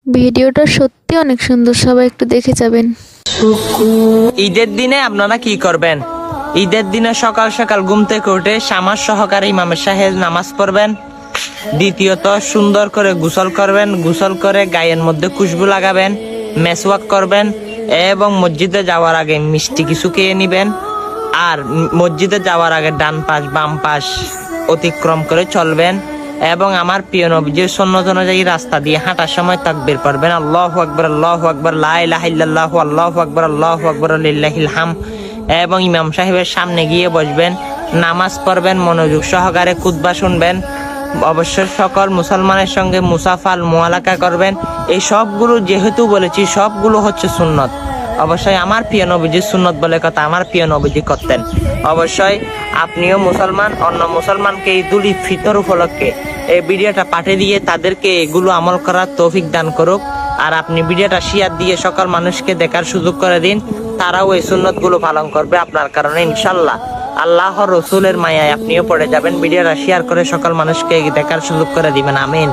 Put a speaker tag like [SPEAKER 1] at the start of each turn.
[SPEAKER 1] ভিডিওটা সত্যি অনেক সুন্দর, সবাই একটু দেখে যাবেন।
[SPEAKER 2] ঈদের দিনে আপনারা কি করবেন? ঈদের দিনে সকাল সকাল ঘুম থেকে উঠে সামাজ সহকারে ইমামের সাহেব নামাজ পড়বেন। দ্বিতীয়ত সুন্দর করে গোসল করবেন, গোসল করে গায়ের মধ্যে খুশবু লাগাবেন, মেসওয়াক করবেন এবং মসজিদে যাওয়ার আগে মিষ্টি কিছু খেয়ে নিবেন। আর মসজিদে যাওয়ার আগে ডান পাশ বাম পাশ অতিক্রম করে চলবেন এবং আমার প্রিয় নবীজির সুন্নত অনুযায়ী রাস্তা দিয়ে হাঁটার সময় তাকবীর পড়বেন, আল্লাহু আকবার আল্লাহু আকবার লা ইলাহা ইল্লাল্লাহ আল্লাহু আকবার আল্লাহু আকবার লিল্লাহিল হামদ। এবং ইমাম সাহেবের সামনে গিয়ে বসবেন, নামাজ পড়বেন, মনোযোগ সহকারে খুতবা শুনবেন। অবশ্যই সকল মুসলমানের সঙ্গে মুসাফাল মুআলাকা করবেন। এই সবগুলো যেহেতু বলেছি সবগুলো হচ্ছে সুন্নত। অবশ্যই আমার প্রিয় নবীজির সুন্নত বলে কথা আমার প্রিয় নবীজি করতেন। অবশ্যই আপনিও মুসলমান, অন্য মুসলমানকে ঈদুল ফিতর উপলক্ষে এই ভিডিওটা পাঠিয়ে দিয়ে তাদেরকে এগুলো আমল করার তৌফিক দান করুক। আর আপনি ভিডিওটা শেয়ার দিয়ে সকল মানুষকে দেখার সুযোগ করে দিন, তারাও এই সুন্নত গুলো পালন করবে আপনার কারণে ইনশাল্লাহ। আল্লাহর রসুলের মায়ায় আপনিও পড়ে যাবেন। ভিডিওটা শেয়ার করে সকল মানুষকে দেখার সুযোগ করে দিবেন। আমিন।